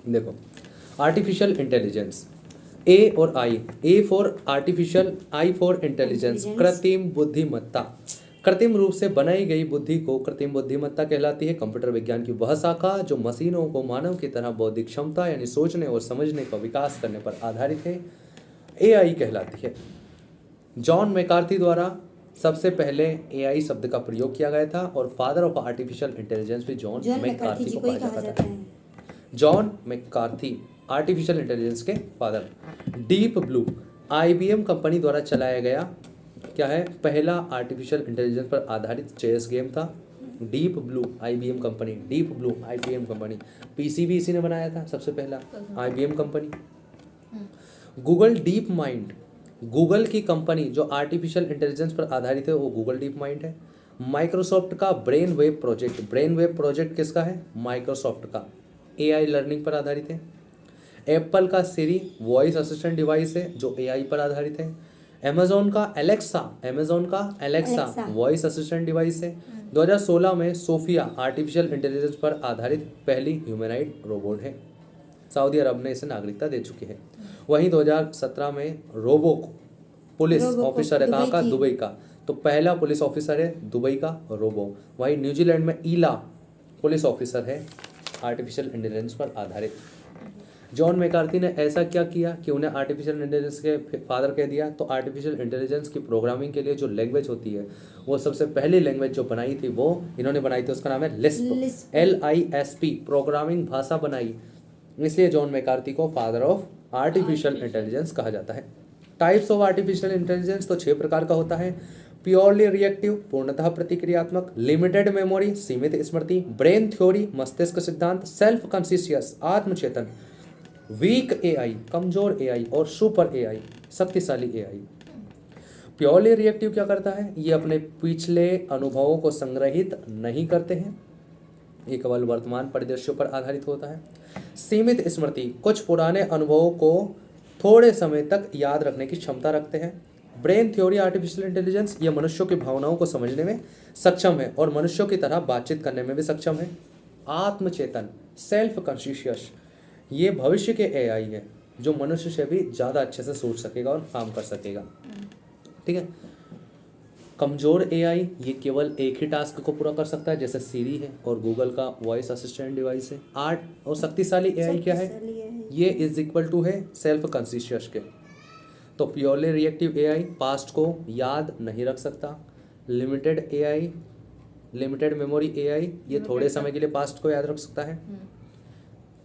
देखो, artificial intelligence, A और I, A for artificial, I for intelligence, कृत्रिम बुद्धिमत्ता। कृत्रिम रूप से बनाई गई बुद्धि को कृत्रिम बुद्धिमत्ता कहलाती है। कंप्यूटर विज्ञान की वह शाखा जो मशीनों को मानव की तरह बौद्धिक क्षमता यानी सोचने और समझने का विकास करने पर आधारित है, एआई कहलाती है। जॉन मैकार्थी द्वारा सबसे पहले एआई शब्द का प्रयोग किया गया था और फादर ऑफ आर्टिफिशियल इंटेलिजेंस भी जॉन मैकार्थी को कहा जाता है। जॉन मैकार्थी आर्टिफिशियल इंटेलिजेंस के father. Deep blue IBM company द्वारा चलाया गया क्या है, पहला आर्टिफिशियल इंटेलिजेंस पर आधारित चेस गेम था। Deep blue IBM company, deep blue IBM company, PC भी इसी ने बनाया था सबसे पहला, IBM company. Google deep mind, Google की कंपनी जो आर्टिफिशियल इंटेलिजेंस पर आधारित है वो गूगल डीप माइंड है। माइक्रोसॉफ्ट का brain wave project, brain wave project किसका है, माइक्रोसॉफ्ट का, एआई लर्निंग पर आधारित है। एप्पल का सिरी वॉइस असिस्टेंट डिवाइस है जो एआई पर आधारित है। अमेजोन का एलेक्सा वॉइस असिस्टेंट डिवाइस है। 2016 में सोफिया आर्टिफिशियल इंटेलिजेंस पर आधारित पहली ह्यूमैनॉइड रोबोट है। सऊदी अरब ने इसे नागरिकता दे चुकी है। वहीं 2017 में रोबो पुलिस ऑफिसर है, कहाँ का, दुबई का, तो पहला पुलिस ऑफिसर है दुबई का रोबो। वहीं न्यूजीलैंड में ईला पुलिस ऑफिसर है आर्टिफिशियल इंटेलिजेंस पर आधारित। जॉन मैकार्थी ने ऐसा क्या किया कि उन्हें आर्टिफिशियल इंटेलिजेंस के फादर कह दिया, तो आर्टिफिशियल इंटेलिजेंस की प्रोग्रामिंग के लिए जो लैंग्वेज होती है वो सबसे पहली लैंग्वेज जो बनाई थी वो इन्होंने बनाई थी, उसका नाम है लिस्प, LISP, प्रोग्रामिंग भाषा बनाई, इसलिए जॉन मैकार्थी को फादर ऑफ आर्टिफिशियल इंटेलिजेंस कहा जाता है। टाइप्स ऑफ आर्टिफिशियल इंटेलिजेंस तो 6 प्रकार का होता है। प्योरली रिएक्टिव, पूर्णतः प्रतिक्रियात्मक, लिमिटेड मेमोरी, सीमित स्मृति, ब्रेन थ्योरी, मस्तिष्क सिद्धांत, सेल्फ कॉन्शियस, आत्मचेतन, वीक एआई, कमजोर एआई, और सुपर एआई, शक्तिशाली एआई। प्योरली रिएक्टिव क्या करता है, ये अपने पिछले अनुभवों को संग्रहित नहीं करते हैं, ये केवल वर्तमान परिदृश्यों पर आधारित होता है। सीमित स्मृति, कुछ पुराने अनुभवों को थोड़े समय तक याद रखने की क्षमता रखते हैं। ब्रेन थ्योरी आर्टिफिशियल इंटेलिजेंस, ये मनुष्यों की भावनाओं को समझने में सक्षम है और मनुष्यों की तरह बातचीत करने में भी सक्षम है। आत्मचेतन, सेल्फ कॉन्शियस, ये भविष्य के एआई है जो मनुष्य से भी ज़्यादा अच्छे से सोच सकेगा और काम कर सकेगा, ठीक है। कमजोर एआई, ये केवल एक ही टास्क को पूरा कर सकता है, जैसे सीरी है और गूगल का वॉइस असिस्टेंट डिवाइस है। आर्ट और शक्तिशाली एआई क्या है, ये इज इक्वल टू है सेल्फ कॉन्शियस के। तो प्योरली रिएक्टिव एआई पास्ट को याद नहीं रख सकता। Limited AI, limited memory AI, ये थोड़े समय के लिए पास्ट को याद रख सकता है।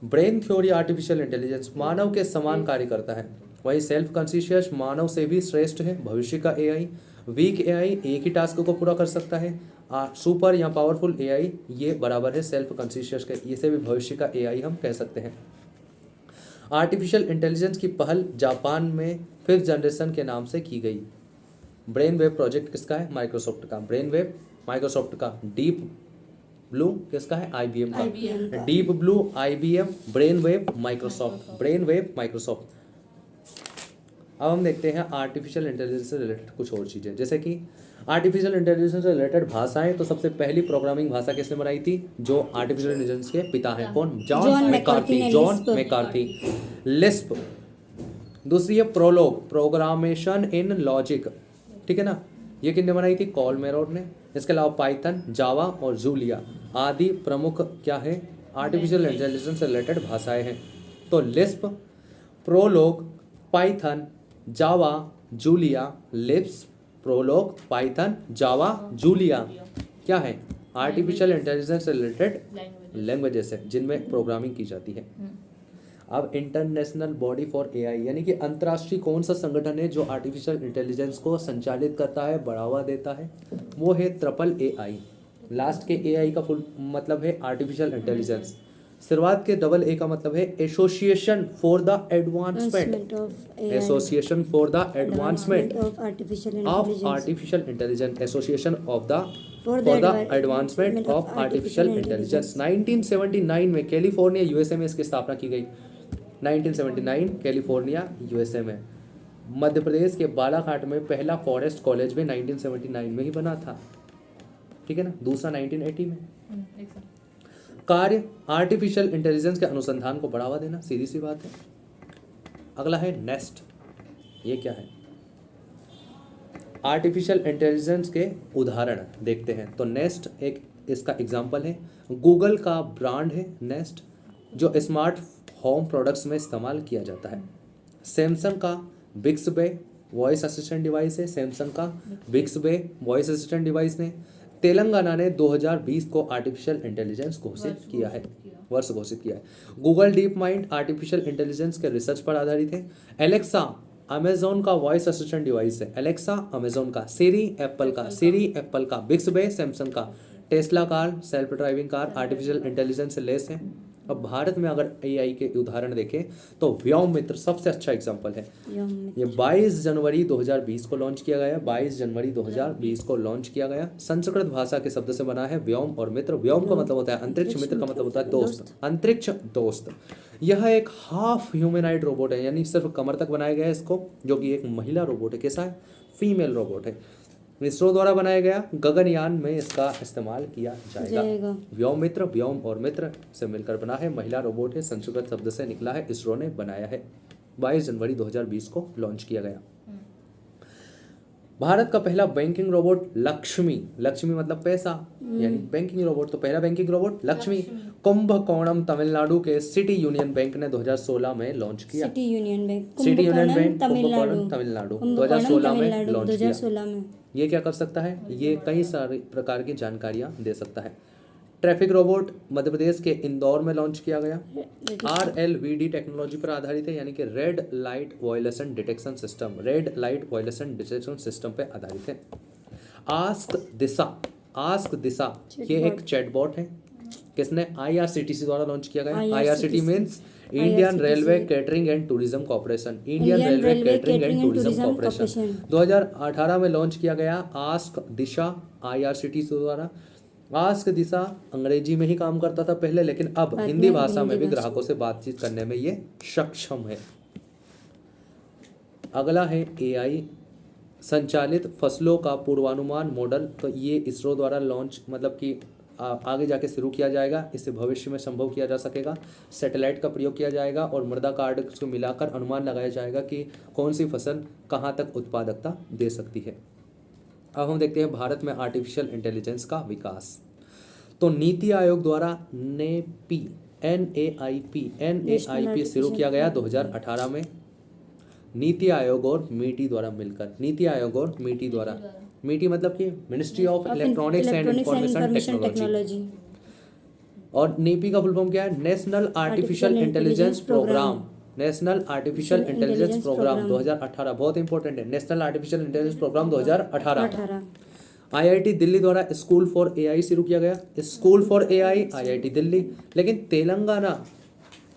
ब्रेन थ्योरी आर्टिफिशियल इंटेलिजेंस मानव के समान कार्य करता है। वही सेल्फ कॉन्शियस मानव से भी श्रेष्ठ है, भविष्य का एआई। वीक एआई एक ही टास्क को पूरा कर सकता है। सुपर या पावरफुल एआई ये बराबर है सेल्फ कॉन्शियस के, इसे भी भविष्य का एआई हम कह सकते हैं। आर्टिफिशियल इंटेलिजेंस की पहल जापान में 5th जनरेशन के नाम से की गई। ब्रेन वेव प्रोजेक्ट किसका है, माइक्रोसॉफ्ट का। ब्रेन वेव माइक्रोसॉफ्ट का। डीप ब्लू किसका है, आईबीएम का। Deep blue IBM, brain wave Microsoft, brain wave Microsoft. अब हम देखते हैं आर्टिफिशियल इंटेलिजेंस से रिलेटेड कुछ और चीज़ें, जैसे कि आर्टिफिशियल इंटेलिजेंस से रिलेटेड भाषाएं, तो सबसे पहली प्रोग्रामिंग भाषा किसने बनाई थी, जो आर्टिफिशियल इंटेलिजेंस के पिता हैं, कौन, John McCarthy, John McCarthy. Lisp. दूसरी है प्रोलोग, प्रोग्रामेशन इन लॉजिक, ठीक है ना, ये किसने बनाई थी, कॉलमेरोड ने। इसके अलावा पाइथन, जावा और जूलिया आदि प्रमुख क्या है, आर्टिफिशियल इंटेलिजेंस से रिलेटेड भाषाएं हैं। तो लिस्प, प्रोलोग, पाइथन, जावा, जूलिया, लिस्प, प्रोलोग, पाइथन, जावा, जूलिया क्या है, आर्टिफिशियल इंटेलिजेंस से रिलेटेड लैंग्वेजेस है जिनमें प्रोग्रामिंग की जाती है। अब इंटरनेशनल बॉडी फॉर एआई, यानी कि अंतर्राष्ट्रीय कौन सा संगठन है जो आर्टिफिशियल इंटेलिजेंस को संचालित करता है, बढ़ावा देता है, वो है ट्रिपल एआई। लास्ट के एआई का फुल मतलब है आर्टिफिशियल इंटेलिजेंस। शुरुआत के डबल ए का मतलब है association for the advancement, association for the advancement of artificial intelligence, association of the for the advancement of artificial intelligence. 1979 में कैलिफोर्निया यूएसए में इसकी स्थापना की गई। 1979 कैलिफोर्निया यूएसए में। मध्य प्रदेश के बालाघाट में पहला फॉरेस्ट कॉलेज भी 1979 में ही बना था, ठीक है ना, दूसरा 1980 में। कार्य आर्टिफिशियल इंटेलिजेंस के अनुसंधान को बढ़ावा देना, सीधी सी बात है। अगला है नेस्ट। ये क्या है? आर्टिफिशियल इंटेलिजेंस के उदाहरण देखते हैं। तो नेस्ट एक इसका एग्जाम्पल है। गूगल का ब्रांड है नेस्ट, जो स्मार्ट होम प्रोडक्ट्स में इस्तेमाल किया जाता है। सैमसंग का बिक्सबे वॉइस असिस्टेंट डिवाइस है। सैमसंग का बिक्सबे वॉइस असिस्टेंट डिवाइस ने तेलंगाना ने 2020 को आर्टिफिशियल इंटेलिजेंस घोषित किया है, वर्ष घोषित किया है। Google deep mind artificial intelligence के रिसर्च पर आधारित है। एलेक्सा अमेजोन का वॉइस असिस्टेंट डिवाइस है। एलेक्सा अमेजोन का, सीरी एप्पल का, बिक्सबे सैमसंग का, Tesla car self driving car artificial intelligence से लेस है। अब भारत में अगर एआई के उदाहरण देखें तो व्योम मित्र सबसे अच्छा एग्जांपल है। ये 22 जनवरी 2020 को लॉन्च किया गया। 22 जनवरी 2020 को लॉन्च किया गया। संस्कृत भाषा के शब्द से बना है व्योम और मित्र। व्योम का मतलब होता है अंतरिक्ष, मित्र का मतलब होता है दोस्त, अंतरिक्ष दोस्त। यह एक हाफ ह्यूमैनॉइड रोबोट है, यानी सिर्फ कमर तक बनाया गया है इसको, जो कि एक महिला रोबोट है। कैसा है? फीमेल रोबोट है। इसरो द्वारा बनाया गया गगनयान में इसका इस्तेमाल किया जाएगा। व्योम मित्र, व्योम और मित्र से मिलकर बना है, महिला रोबोट है, संस्कृत शब्द से निकला है, इसरो ने बनाया है। 22 जनवरी 2020 को लॉन्च किया गया। भारत का पहला बैंकिंग रोबोट लक्ष्मी, लक्ष्मी मतलब पैसा, यानी बैंकिंग रोबोट। तो पहला बैंकिंग रोबोट लक्ष्मी कुंभकोणम तमिलनाडु के सिटी यूनियन बैंक ने 2016 में लॉन्च किया। City union bank Kumbakonam Tamil Nadu 2016 में लॉन्च किया। ये क्या कर सकता है? ये कई सारे प्रकार की जानकारियां दे सकता है। ट्रैफिक रोबोट मध्य प्रदेश के इंदौर में लॉन्च किया गया। RLVD टेक्नोलॉजी पर आधारित है, यानी कि red light violation detection system, red light violation detection system पर आधारित है। आस्क दिशा ये एक चैटबॉट है। किसने? IRCTC द्वारा लॉन्च किया गया। IRCTC means Indian railway catering and tourism corporation, Indian railway catering and tourism corporation 2018 में लॉन्च किया गया। आस्क दिशा IRCTC द्वारा। आस्क दिशा अंग्रेजी में ही काम करता था पहले, लेकिन अब हिंदी भाषा में भी ग्राहकों से बातचीत करने में ये सक्षम है। अगला है AI संचालित फसलों का पूर्वानुमान मॉडल। तो ये इसरो द्वारा लॉन्च मतलब कि आगे जाके शुरू किया जाएगा। इसे भविष्य में संभव किया जा सकेगा। सैटेलाइट का प्रयोग किया जाएगा और मृदा कार्ड को मिलाकर अनुमान लगाया जाएगा कि कौन सी फसल कहाँ तक उत्पादकता दे सकती है। अब हम देखते हैं भारत में आर्टिफिशियल इंटेलिजेंस का विकास। तो नीति आयोग द्वारा NAIP शुरू किया गया 2018 में। नीति आयोग और मीटी द्वारा मिलकर, नीति आयोग और मीटी द्वारा, मीटी मतलब कि ministry of electronics and information technology, और नीपी का फुल फॉर्म क्या है? National artificial intelligence programme, national artificial intelligence programme 2018 बहुत इंपॉर्टेंट है। National artificial intelligence programme 2018। IIT Delhi द्वारा स्कूल फॉर AI शुरू किया गया। School for AI IIT Delhi, लेकिन तेलंगाना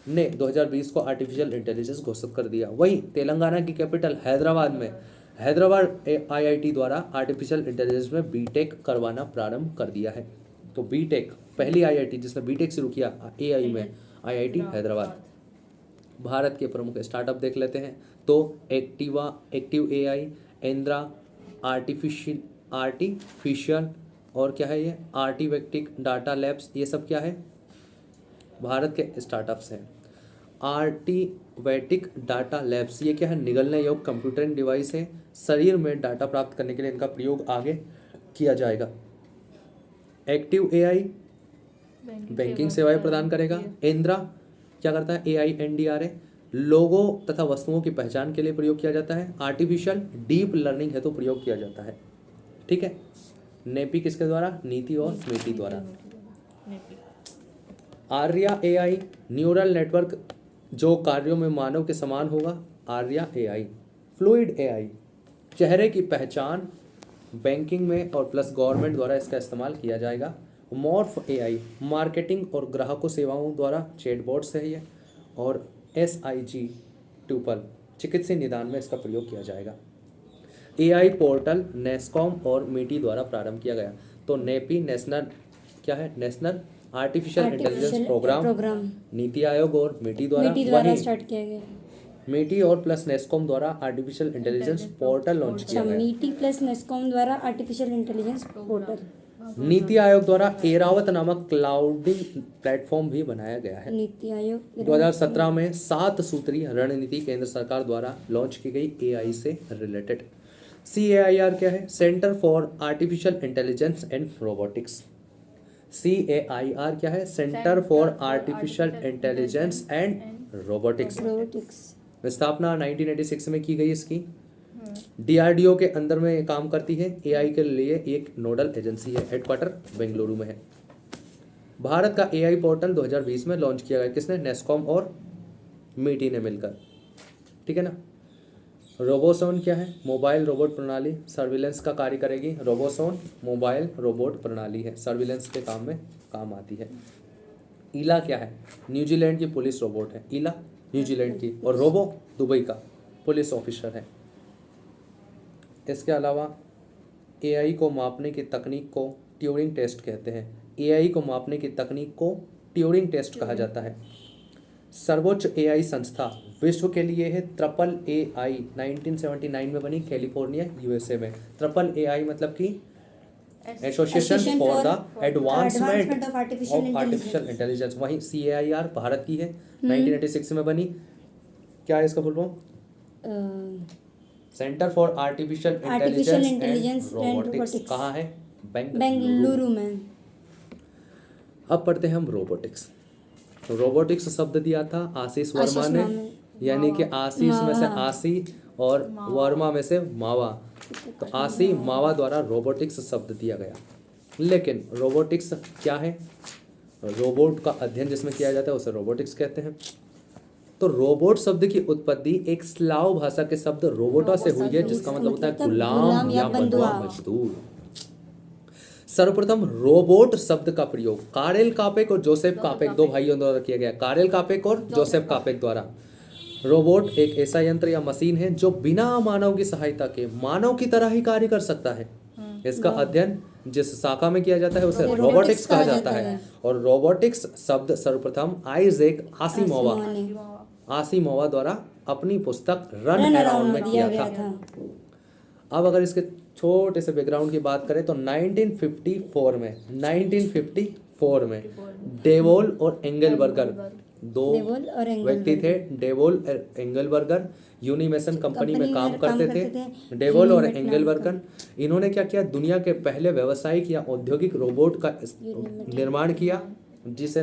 ने 2020 को आर्टिफिशियल इंटेलिजेंस घोषित कर दिया। वहीं तेलंगाना की कैपिटल हैदराबाद में हैदराबाद IIT द्वारा आर्टिफिशियल इंटेलिजेंस में बीटेक करवाना प्रारंभ कर दिया है। तो बीटेक पहली IIT जिसने बीटेक शुरू किया AI में, IIT हैदराबाद। भारत के प्रमुख स्टार्टअप देख लेते हैं। तो एक्टिव AI, एंद्रा, आर्टिफिशियल और क्या है ये आर्टिवेक्टिक डाटा लैब्स, ये सब क्या है? भारत के स्टार्टअप्स हैं। आर्टिवेटिक डाटा लैब्स ये क्या है? निगलने योग्य कंप्यूटरिंग डिवाइस है। शरीर में डाटा प्राप्त करने के लिए इनका प्रयोग आगे किया जाएगा। एक्टिव AI बैंकिंग सेवाएं प्रदान करेगा। एंद्रा क्या करता है? AINDRA लोगो तथा वस्तुओं की पहचान के लिए प्रयोग किया जाता है। आर्टिफिशियल डीप लर्निंग हेतु प्रयोग किया जाता है। ठीक है। नेपी किसके द्वारा? नीति और मीटी द्वारा। आर्या AI न्यूरल नेटवर्क जो कार्यों में मानव के समान होगा। आर्या AI। फ्लूइड AI चेहरे की पहचान बैंकिंग में और प्लस गवर्नमेंट द्वारा इसका इस्तेमाल किया जाएगा। मॉर्फ AI मार्केटिंग और ग्राहकों सेवाओं द्वारा चैटबॉट्स है ये। और SIG ट्यूपल चिकित्सीय निदान में इसका प्रयोग किया जाएगा। AI पोर्टल नेस्कॉम और मीटी द्वारा प्रारंभ किया गया। तो नेपी नेशनल क्या है? National artificial intelligence programme NITI Aayog और मीटी द्वारा स्टार्ट किया गया। मीटी और प्लस नेस्कॉम द्वारा आर्टिफिशियल इंटेलिजेंस पोर्टल लॉन्च किया गया। मीटी प्लस नेस्कॉम द्वारा artificial intelligence portal NITI Aayog द्वारा एरावत नामक क्लाउडिंग प्लेटफॉर्म भी बनाया गया है। नीति आयोग 2017 में 7 सूत्रीय रणनीति केंद्र सरकार द्वारा लॉन्च की गई एआई से रिलेटेड। CAIR क्या है? Centre for artificial intelligence and robotics. CAIR क्या है? Centre for artificial intelligence and robotics. स्थापना 1986 में की गई इसकी। DRDO के अंदर में ये काम करती है। AI के लिए एक नोडल एजेंसी है। हेडक्वार्टर बेंगलुरु में है। भारत का AI पोर्टल 2020 में लॉन्च किया गया। किसने? नेस्कॉम और मीटी ने मिलकर। ठीक है ना। रोबोसोन क्या है? मोबाइल रोबोट प्रणाली, सर्विलेंस का कार्य करेगी। रोबोसोन मोबाइल रोबोट प्रणाली है, सर्विलेंस के काम में काम आती है। ईला क्या है? न्यूजीलैंड की पुलिस रोबोट है। ईला न्यूजीलैंड की, और रोबो दुबई का पुलिस ऑफिसर है। इसके अलावा AI को मापने की तकनीक को ट्यूरिंग टेस्ट कहते हैं। AI को मापने की तकनीक को ट्यूरिंग टेस्ट कहा जाता है। सर्वोच्च AI संस्था विश्व के लिए है AAAI, 1979 में बनी, कैलिफोर्निया USA में। AAAI मतलब कि association for the advancement of artificial intelligence. वहीं CAIR भारत की है, 1986 में बनी। क्या है इसका full form? Centre for artificial intelligence and robotics. कहाँ है? बेंगलुरु में। अब पढ़ते हैं हम रोबोटिक्स। रोबोटिक्स शब्द दिया था आशीष वर्मा ने, यानी कि आशीष में से आशी और वर्मा में से मावा, तो आशी मावा द्वारा रोबोटिक्स शब्द दिया गया। लेकिन रोबोटिक्स क्या है? रोबोट का अध्ययन जिसमें किया जाता है उसे रोबोटिक्स कहते हैं। तो रोबोट शब्द की उत्पत्ति एक स्लाव भाषा के शब्द रोबोटा से हुई है, जिसका मतलब होता है गुलाम या बंधुआ मजदूर। सर्वप्रथम रोबोट शब्द का प्रयोग कारेल कापेक और जोसेफ कापेक, दो भाइयों द्वारा किया गया। कारेल कापेक और जोसेफ कापेक द्वारा। रोबोट एक ऐसा यंत्र या मशीन है जो बिना मानव की सहायता के मानव की तरह ही कार्य कर सकता है। इसका अध्ययन जिस शाखा में किया जाता है उसे रोबोटिक्स कहा जाता है। और रोबोटिक्स शब्द सर्वप्रथम आइजैक आसिमोवा द्वारा अपनी पुस्तक रन अराउंड में किया था। अब अगर इसके छोटे से बैकग्राउंड की बात करें तो 1954 में डेवोल और एंगलबर्गर दो व्यक्ति थे। डेवोल और एंगलबर्गर यूनिमेशन कंपनी में काम करते थे। डेवोल और एंगलबर्गर इन्होंने क्या किया? दुनिया के पहले व्यावसायिक या औद्योगिक रोबोट का निर्माण किया, जिसे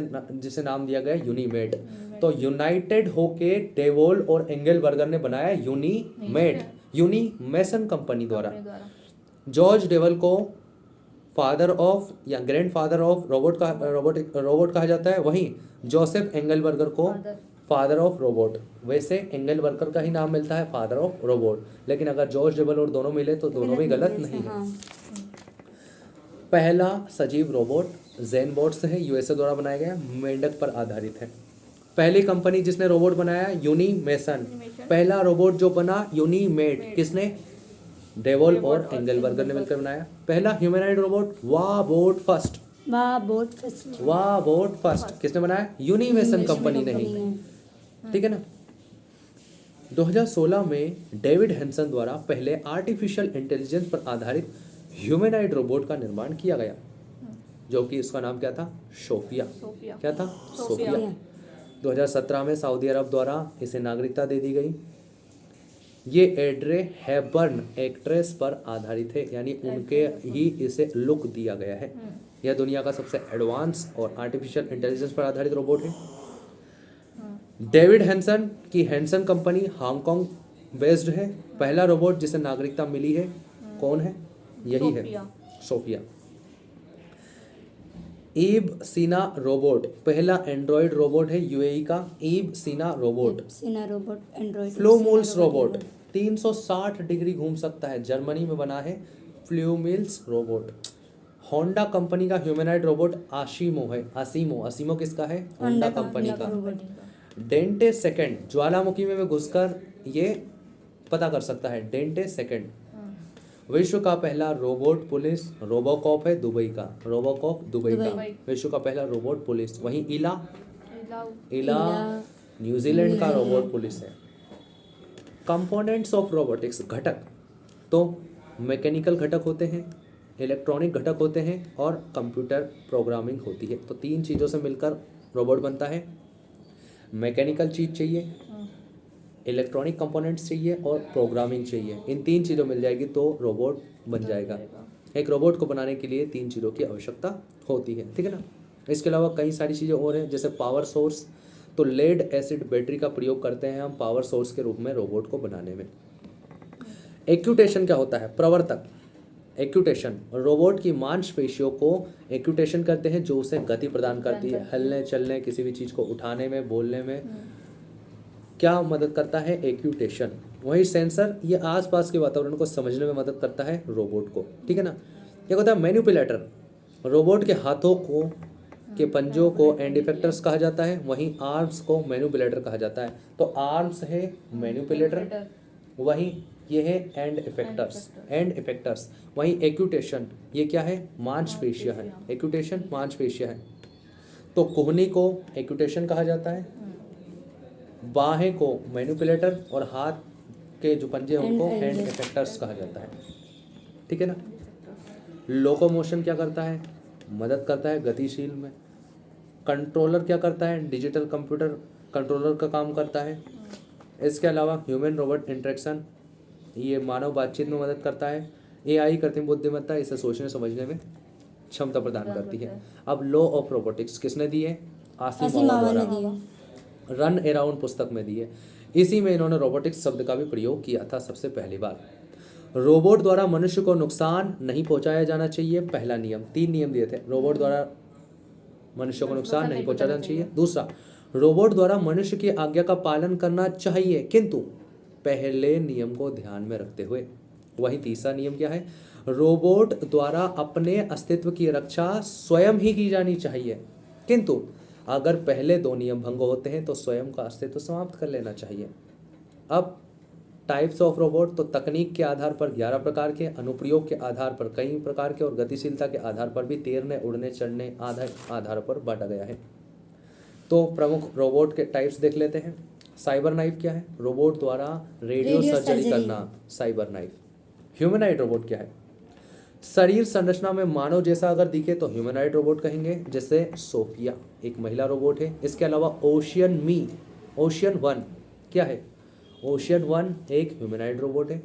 नाम दिया गया यूनीमेड। तो यूनाइटेड होके डेवोल और एंगलबर्गर ने बनाया यूनीमेड, यूनिमेशन कंपनी द्वारा। जॉर्ज डेवल को फादर ऑफ या ग्रैंडफादर ऑफ रोबोट कहा जाता है। वहीं जोसेफ एंगलबर्गर को फादर ऑफ रोबोट। वैसे एंगलबर्गर का ही नाम मिलता है फादर ऑफ रोबोट, लेकिन अगर जॉर्ज डेवल और दोनों मिले तो दोनों भी गलत नहीं है। पहला सजीव रोबोट ज़ेनबॉट से है, यूएसए द्वारा बनाया गया, मेंढक पर आधारित है। पहली कंपनी जिसने रोबोट बनाया यूनीमेशन। पहला रोबोट जो बना यूनीमेड, किसने? डेवल और एंगलबर्गर ने मिलकर बनाया। पहला ह्यूमनॉइड रोबोट वाबोट फर्स्ट किसने बनाया? यूनिमेशन कंपनी ने ही। ठीक है ना। 2016 में डेविड हेंसन द्वारा पहले आर्टिफिशियल इंटेलिजेंस पर आधारित ह्यूमनॉइड रोबोट का निर्माण किया गया, जो कि इसका नाम क्या था? सोफिया। क्या था? सोफिया। 2017 में सऊदी अरब द्वारा इसे नागरिकता दे दी गई। ये एड्रे हेबर्न एक्ट्रेस पर आधारित है, यानी उनके ही इसे लुक दिया गया है। यह दुनिया का सबसे एडवांस और आर्टिफिशियल इंटेलिजेंस पर आधारित रोबोट है। डेविड हेंसन की हेंसन कंपनी हांगकांग बेस्ड है। पहला रोबोट जिसे नागरिकता मिली है कौन है? यही है, सोफिया। ईब सीना रोबोट पहला एंड्रॉइड रोबोट है यूएई का। ईब सीना रोबोट एंड्रॉइड। फ्लूमुल्स रोबोट 360 डिग्री घूम सकता है, जर्मनी में बना है फ्लूमिल्स रोबोट। होंडा कंपनी का ह्यूमनॉइड रोबोट आशिमो है। आसिमो किसका है? होंडा कंपनी का। डेंटे सेकंड ज्वालामुखी में घुसकर ये पता कर सकता है। डेंटे सेकंड विश्व का पहला रोबोट पुलिस रोबोकॉप है, दुबई का। रोबोकॉप दुबई का विश्व का पहला रोबोट पुलिस। वहीं इला न्यूजीलैंड का रोबोट पुलिस है। कंपोनेंट्स ऑफ रोबोटिक्स घटक तो मैकेनिकल घटक होते हैं, इलेक्ट्रॉनिक घटक होते हैं और कंप्यूटर प्रोग्रामिंग होती है। तो तीन चीज़ों से मिलकर रोबोट बनता है। मैकेनिकल चीज़ चाहिए, इलेक्ट्रॉनिक कंपोनेंट्स चाहिए और प्रोग्रामिंग चाहिए। इन तीन चीज़ों मिल जाएगी तो रोबोट बन जाएगा। एक रोबोट को बनाने के लिए तीन चीज़ों की आवश्यकता होती है, ठीक है ना। इसके अलावा कई सारी चीज़ें और हैं, जैसे पावर सोर्स। तो लेड एसिड बैटरी का प्रयोग करते हैं हम पावर सोर्स के रूप में रोबोट को बनाने में। एक्यूटेशन क्या होता है? प्रवर्तक। एक्यूटेशन रोबोट की मांसपेशियों को एक्यूटेशन करते हैं, जो उसे गति प्रदान करती है, हिलने चलने, किसी भी चीज़ को उठाने में, बोलने में क्या मदद करता है? एक्यूटेशन। वही सेंसर, ये आसपास के वातावरण को समझने में मदद करता है रोबोट को, ठीक है ना। क्या होता है? मैनिपुलेटर। रोबोट के हाथों को के पंजों को एंड इफेक्टर्स कहा जाता है, वहीं आर्म्स को मैनिपुलेटर कहा जाता है। तो आर्म्स है मैनिपुलेटर, वहीं ये है एंड इफेक्टर्स, एंड इफेक्टर्स। वहीं एक्यूटेशन, ये क्या है? मांसपेशियां है। एक्यूटेशन मांसपेशियां है। तो कोहनी को एक्यूटेशन कहा जाता है, बाहें को मैनिपुलेटर और हाथ के जो पंजे हैं उनको एंड इफेक्टर्स कहा जाता है, ठीक है ना। लोकोमोशन क्या करता है? मदद करता है गतिशील में। कंट्रोलर क्या करता है? डिजिटल कंप्यूटर कंट्रोलर का काम करता है। इसके अलावा ह्यूमन रोबोट इंटरेक्शन, ये मानव बातचीत में मदद करता है। एआई कृत्रिम बुद्धिमत्ता, इसे सोचने समझने में क्षमता प्रदान करती है। अब लॉ ऑफ रोबोटिक्स किसने दी है? आसिमावा ने दी है। रन अराउंड पुस्तक में दी है। इसी में इन्होंने रोबोटिक्स शब्द का भी प्रयोग किया था सबसे पहली बार। रोबोट द्वारा मनुष्य को नुकसान नहीं पहुंचाया जाना चाहिए, पहला नियम। तीन नियम दिए थे। रोबोट द्वारा मनुष्य को नुकसान नहीं पहुंचाया जाना चाहिए। दूसरा, रोबोट द्वारा मनुष्य की आज्ञा का पालन करना चाहिए, किंतु पहले नियम को ध्यान में रखते हुए। वही तीसरा नियम क्या है? रोबोट द्वारा अपने अस्तित्व की रक्षा स्वयं ही की जानी चाहिए, किंतु अगर पहले दो नियम भंग होते हैं तो स्वयं का अस्तित्व समाप्त कर लेना चाहिए। अब टाइप्स ऑफ रोबोट, तो तकनीक के आधार पर 11 प्रकार के, अनुप्रयोग के आधार पर कई प्रकार के और गतिशीलता के आधार पर भी तैरने, उड़ने, चढ़ने आधार पर बांटा गया है। तो प्रमुख रोबोट के टाइप्स देख लेते हैं। साइबर नाइफ क्या है? रोबोट द्वारा रेडियो सर्जरी करना, साइबर नाइफ। ह्यूमनॉइड रोबोट क्या है? शरीर संरचना में मानव जैसा अगर दिखे तो ह्यूमनॉइड रोबोट कहेंगे, जैसे सोफिया एक महिला रोबोट है। इसके अलावा ओशियन वन क्या है? ओशियन वन एक ह्यूमनॉइड रोबोट है।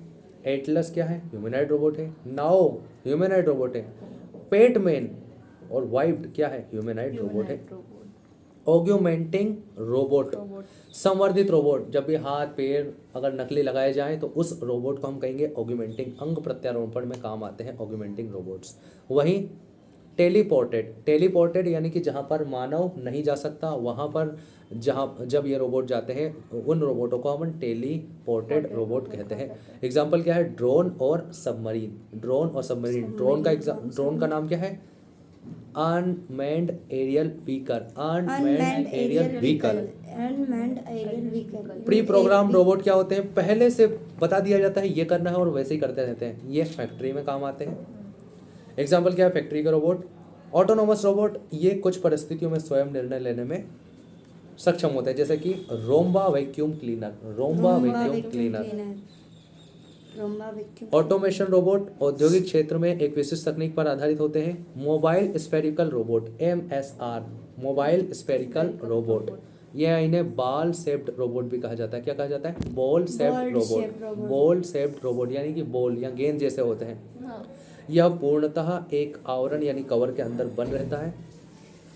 एटलस क्या है? ह्यूमनॉइड रोबोट है। नाओ ह्यूमनॉइड रोबोट है। पेटमैन और वाइब्ड क्या है? ह्यूमनॉइड रोबोट है। ऑग्यूमेंटिंग रोबोट, संवर्धित रोबोट। जब भी हाथ पैर अगर नकली लगाए जाएं तो उस रोबोट को हम कहेंगे ऑग्यूमेंटिंग। अंग प्रत्यारोपण में काम आते हैं ऑग्यूमेंटिंग रोबोट्स। वहीं टेलीपोर्टेड यानी कि जहां पर मानव नहीं जा सकता, वहां पर जब ये रोबोट जाते हैं उन रोबोटों को हम टेलीपोर्टेड रोबोट कहते हैं। एग्जाम्पल क्या है? ड्रोन और सबमरीन। ड्रोन का नाम क्या है? Unmanned aerial vehicle. Pre program robot क्या होते हैं? पहले से बता दिया जाता है ये करना है और वैसे ही करते रहते हैं। ये फैक्ट्री में काम आते हैं। एग्जाम्पल क्या है फैक्ट्री का रोबोट? ऑटोनोमस रोबोट, ये कुछ परिस्थितियों में स्वयं निर्णय लेने में सक्षम होते हैं, जैसे कि रोम्बा वैक्यूम क्लीनर। ऑटोमेशन रोबोट औद्योगिक क्षेत्र में एक विशिष्ट तकनीक पर आधारित होते हैं। Mobile spherical robot, MSR, mobile spherical robot. यह इन्हें बॉल शेप्ड रोबोट भी कहा जाता है। क्या कहा जाता है? बॉल शेप्ड रोबोट, यानी कि बॉल या गेंद जैसे होते हैं। यह पूर्णतः एक आवरण यानी कवर के अंदर बन रहता है।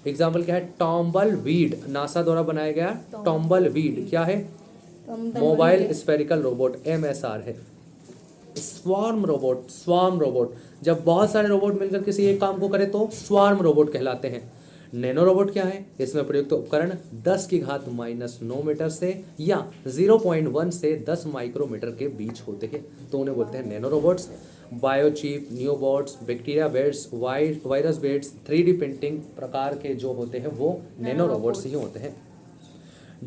एग्जाम्पल क्या है? टॉम्बल वीड, नासा द्वारा बनाया गया टॉम्बल वीड क्या है? मोबाइल स्फेरिकल रोबोट, MSR है। स्वार्म रोबोट, जब बहुत सारे रोबोट मिलकर किसी एक काम को करें तो स्वार्म रोबोट कहलाते हैं। नैनो रोबोट क्या है? इसमें प्रयुक्त उपकरण 10⁻⁻9 मीटर से या 0.1 से 10 माइक्रोमीटर के बीच होते हैं, तो उन्हें बोलते हैं nano robots. Biochip, nubots, bacteria beds, virus beds, 3D printing प्रकार के जो होते हैं वो नैनो रोबोट्स ही होते हैं।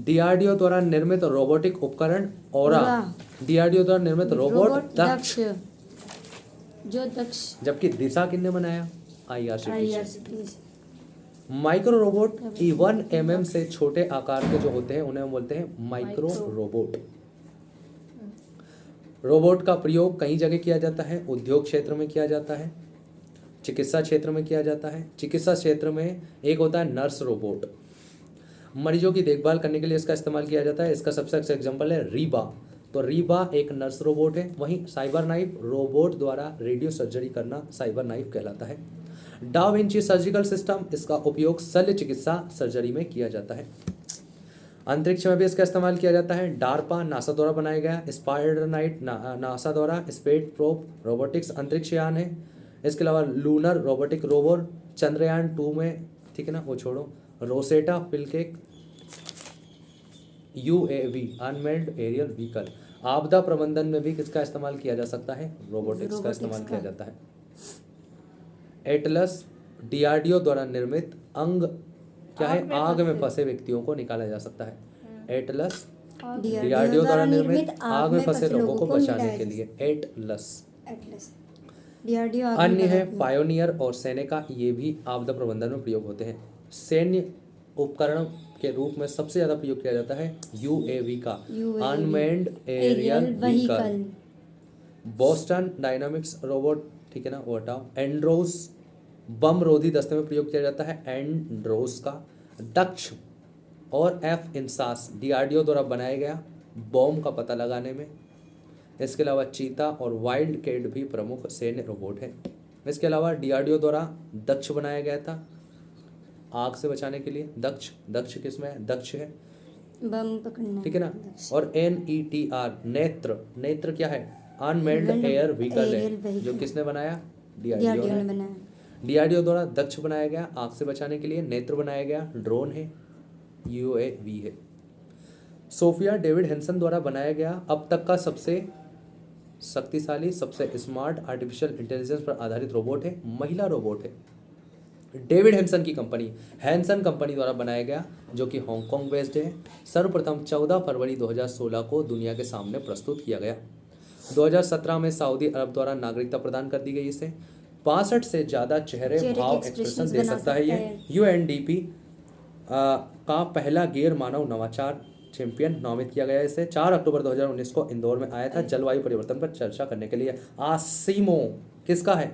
DRDO द्वारा निर्मित रोबोटिक उपकरण ओरा। DRDO द्वारा निर्मित रोबोट दक्ष, जबकि दिशा किसने बनाया? IRCTC। माइक्रो रोबोट 1 mm से छोटे आकार के जो होते हैं उन्हें हम बोलते हैं माइक्रो रोबोट। रोबोट का प्रयोग कई जगह किया जाता है। उद्योग क्षेत्र में किया जाता है, चिकित्सा क्षेत्र में किया जाता है। चिकित्सा क्षेत्र में एक होता है नर्स रोबोट, मरीजों की देखभाल करने के लिए इसका इस्तेमाल किया जाता है। इसका सबसे अच्छा एग्जाम्पल है रीबा। तो रीबा एक नर्स रोबोट है। वहीं साइबर नाइफ रोबोट द्वारा रेडियो सर्जरी करना साइबर नाइफ कहलाता है। डा विंची सर्जिकल सिस्टम, इसका उपयोग शल्य चिकित्सा सर्जरी में किया जाता है। अंतरिक्ष में भी इसका इस्तेमाल किया जाता है। डार्पा नासा द्वारा बनाया गया, स्पाइडर नाइट नासा द्वारा स्पेस प्रोब रोबोटिक्स अंतरिक्ष यान है। इसके अलावा लूनर रोबोटिक रोवर चंद्रयान 2 में, ठीक है ना, वो छोड़ो, रोसेटा पिलकेक यूएवी अनमैन्ड एरियल व्हीकल। आपदा प्रबंधन में भी किसका इस्तेमाल किया जा सकता है? रोबोटिक्स का इस्तेमाल किया जाता है। एटलस डीआरडीओ द्वारा निर्मित अंग क्या है? आग में फंसे व्यक्तियों को निकाला जा सकता है। एटलस डीआरडीओ द्वारा निर्मित आग में फंसे लोगों को बचाने के लिए एटलस। डीआरडीओ अन्य है पायोनियर और सेनेका, ये भी आपदा प्रबंधन में प्रयोग होते हैं। सैन्य उपकरण के रूप में सबसे ज्यादा प्रयोग किया जाता है यूएवी का, unmanned aerial vehicle. Boston Dynamics robot, ठीक है ना, वो हटाओ। एंड्रोस बम रोधी दस्ते में प्रयोग किया जाता है, एंड्रोस का। दक्ष और एफ इंसास डीआरडीओ द्वारा बनाया गया बॉम्ब का पता लगाने में। इसके अलावा चीता और वाइल्ड कैट भी प्रमुख सैन्य रोबोट हैं। इसके अलावा डीआरडीओ द्वारा दक्ष बनाया गया था आग से बचाने के लिए। दक्ष किसमें है? दक्ष है, बम पकड़ना, ठीक है ना। और नेटर, नेत्र क्या है? अनमैन्ड एयर व्हीकल है, जो किसने बनाया? डीआरडीओ ने बनाया। डीआरडीओ द्वारा दक्ष बनाया गया आग से बचाने के लिए। नेत्र बनाया गया ड्रोन है, यूएवी है। सोफिया डेविड हेंसन द्वारा बनाया गया अब तक का सबसे शक्तिशाली, सबसे स्मार्ट आर्टिफिशियल इंटेलिजेंस पर आधारित रोबोट है, महिला रोबोट है। डेविड हेंसन की कंपनी हैंसन कंपनी द्वारा बनाया गया, जो कि हांगकांग बेस्ड है। सर्वप्रथम 14 फरवरी 2016 को दुनिया के सामने प्रस्तुत किया गया। 2017 में सऊदी अरब द्वारा नागरिकता प्रदान कर दी गई इसे। 65 से ज़्यादा चेहरे भाव एक्सप्रेशन दे सकता है ये। यूएनडीपी का पहला गैर मानव नवाचार चैंपियन नामित किया गया इसे। 4 अक्टूबर 2019 को इंदौर में आया था जलवायु परिवर्तन पर चर्चा करने के लिए। आसिमो किसका है?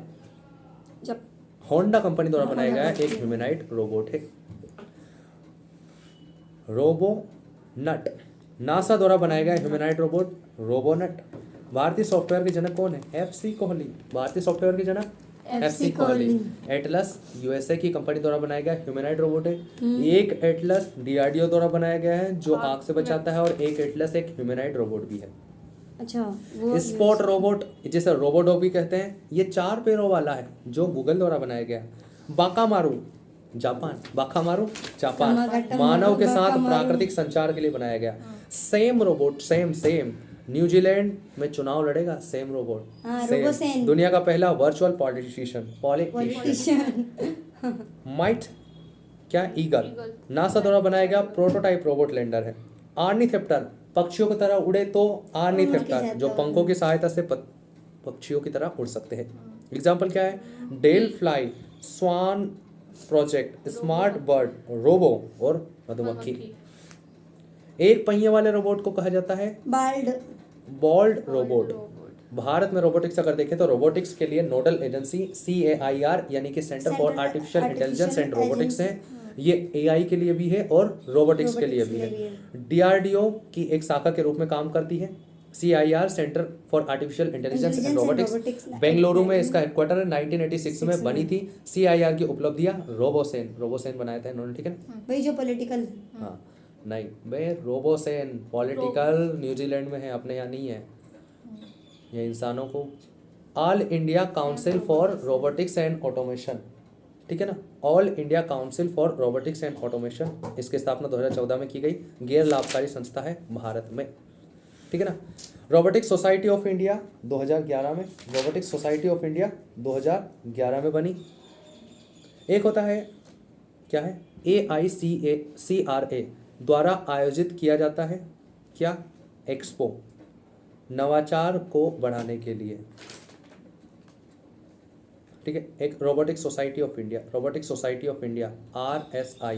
जब होंडा कंपनी द्वारा बनाया गया एक ह्यूमैनॉइड रोबोट है। रोबोनट नासा द्वारा बनाया गया ह्यूमैनॉइड रोबोट रोबोनट। भारतीय सॉफ्टवेयर के जनक कौन है? एफसी कोहली। भारतीय सॉफ्टवेयर के जनक एफसी कोहली। एटलस यूएसए की कंपनी द्वारा बनाया गया ह्यूमैनॉइड रोबोट है। एक एटलस डीआरडीओ द्वारा बनाया गया है, जो आग से बचाता है, और एक एटलस एक ह्यूमैनॉइड रोबोट भी है। अच्छा, वो स्पॉट रोबोट, जिसे रोबोडॉग भी कहते हैं, ये 4 पैरों वाला है, जो गूगल द्वारा बनाया गया। बाकामारू जापान, बाकामारू जापान, मानव के साथ प्राकृतिक संचार के लिए बनाया गया। सेम रोबोट, सेम न्यूजीलैंड में चुनाव लड़ेगा सेम रोबोट। सेम दुनिया का पहला वर्चुअल पॉलिटिशियन। माइट क्या? ईगल नासा द्वारा बनाया गया प्रोटोटाइप रोबोट लैंडर है। आर्नीथेप्टर पक्षियों की तरह उड़े तो आर्नीथेप्टर, जो पंखों की सहायता से पक्षियों की तरह उड़ सकते हैं। एग्जाम्पल क्या है? डेल फ्लाई, स्वान प्रोजेक्ट, स्मार्ट बर्ड, रोबो और मधुमक्खी। एक पहिए वाले रोबोट को कहा जाता है बॉल्ड रोबोट। भारत में रोबोटिक्स अगर देखें तो रोबोटिक्स के लिए नोडल एजेंसी CAIR यानी कि centre for artificial intelligence and robotics है। ये AI के लिए भी है और रोबोटिक्स के लिए भी है। DRDO की एक शाखा के रूप में काम करती है। CIR centre for artificial intelligence and robotics Bengaluru में इसका हेडक्वार्टर है। 1986 में बनी थी। CIR की उपलब्धियां रोबोसेन बनाया था इन्होंने, ठीक है ना भाई, जो पॉलिटिकल, हाँ नहीं भाई, रोबोसेन पॉलिटिकल न्यूजीलैंड में है, अपने यहाँ नहीं है। ये इंसानों को all India council for robotics and automation, ठीक है ना, all India council for robotics and automation, इसकी स्थापना 2014 में की गई। गैर लाभकारी संस्था है भारत में, ठीक है ना। रोबोटिक्स सोसाइटी ऑफ इंडिया 2011 में, रोबोटिक्स सोसाइटी ऑफ इंडिया 2011 में बनी। एक होता है क्या है? AICRA द्वारा आयोजित किया जाता है क्या? एक्सपो, नवाचार को बढ़ाने के लिए, ठीक है। एक robotics society of India RSI,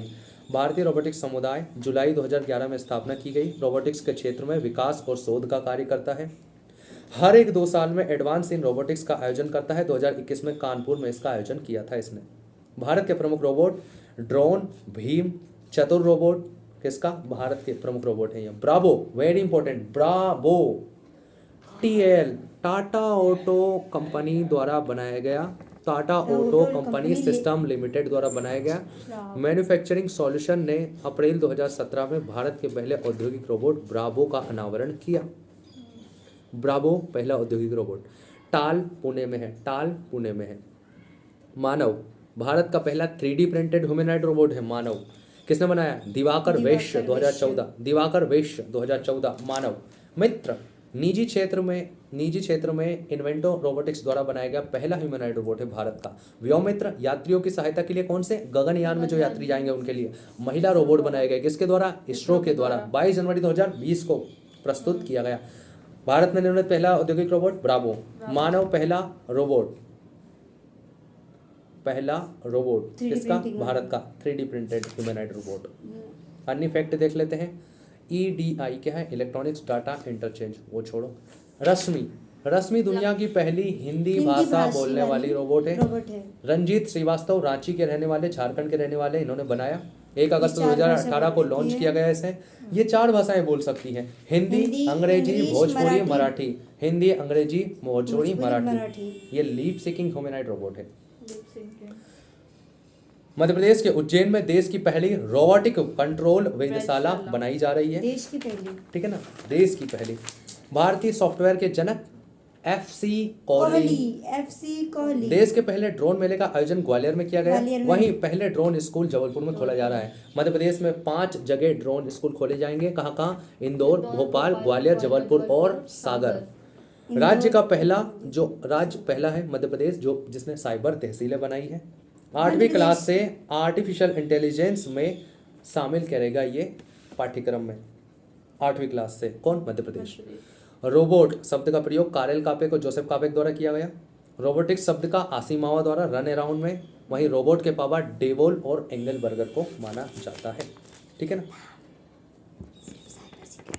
भारतीय रोबोटिक्स समुदाय, जुलाई 2011 में स्थापना की गई। रोबोटिक्स के क्षेत्र में विकास और शोध का कार्य करता है। हर एक 2 साल में एडवांस इन रोबोटिक्स का आयोजन करता है। 2021 में कानपुर में इसका आयोजन किया था इसने। भारत के प्रमुख रोबोट ड्रोन, भीम, चतुर रोबोट किसका? भारत के प्रमुख रोबोट है ये। Bravo, very important, Bravo TL Tata auto company द्वारा बनाया गया, Tata auto company system limited द्वारा बनाया गया मैन्युफैक्चरिंग सॉल्यूशन ने अप्रैल 2017 में भारत के पहले औद्योगिक रोबोट ब्रावो का अनावरण किया। ब्रावो पहला औद्योगिक रोबोट टाल पुणे में है, टाल पुणे में है। मानव, भारत का पहला 3D प्रिंटेड ह्यूमनॉइड रोबोट है मानव। किसने बनाया? दिवाकर वैश्य 2014, दिवाकर वैश्य 2014। मानव मित्र, निजी क्षेत्र में इन्वेंटो रोबोटिक्स द्वारा बनाया गया पहला ह्यूमनॉइड रोबोट है भारत का। व्योमित्र, यात्रियों की सहायता के लिए कौन से? गगनयान में जो यात्री जाएंगे उनके लिए महिला रोबोट बनाए गए। किसके द्वारा? इसरो के द्वारा। 22 जनवरी 2020 को प्रस्तुत किया गया। भारत में निर्मित पहला औद्योगिक रोबोट ब्रावो। मानव पहला रोबोट किसका? भारत का 3D प्रिंटेड ह्यूमनॉइड रोबोट। अन्य फैक्ट देख लेते हैं। EDI क्या है? इलेक्ट्रॉनिक्स डाटा इंटरचेंज, वो छोड़ो। रश्मि दुनिया की पहली हिंदी भाषा बोलने वाली रोबोट है। रंजीत श्रीवास्तव रांची के रहने वाले, झारखंड के रहने वाले, इन्होंने बनाया। 1 अगस्त 2018 को लॉन्च किया गया इसे। ये 4 भाषाएं बोल सकती हैं, हिंदी, अंग्रेजी, भोजपुरी, मराठी। हिंदी, अंग्रेजी, भोजपुरी, मराठी। ये लीप सीकिंग ह्यूमनॉइड रोबोट है। मध्य प्रदेश के उज्जैन में देश की पहली रोबोटिक कंट्रोल वेधशाला बनाई जा रही है। देश की पहली, ठीक है ना, देश की पहली। भारतीय सॉफ्टवेयर के जनक FC कोहली। देश के पहले ड्रोन मेले का आयोजन ग्वालियर में किया गया। वहीं पहले ड्रोन स्कूल जबलपुर में खोला जा रहा है। मध्य प्रदेश में 5 जगह ड्रोन स्कूल खोले जाएंगे। कहाँ कहाँ? इंदौर, भोपाल, ग्वालियर, जबलपुर और सागर। राज्य पहला है मध्य प्रदेश जिसने साइबर तहसीलें बनाई है। 8वीं क्लास से आर्टिफिशियल इंटेलिजेंस में शामिल करेगा ये पाठ्यक्रम में। 8वीं क्लास से कौन? मध्य प्रदेश। रोबोट शब्द का प्रयोग कारेल कापे को जोसेफ कापेक द्वारा किया गया। रोबोटिक्स शब्द का आसिमावा द्वारा रन अराउंड में। वहीं रोबोट के पापा डेवोल और एंगल बर्गर को माना जाता है। ठीक है ना।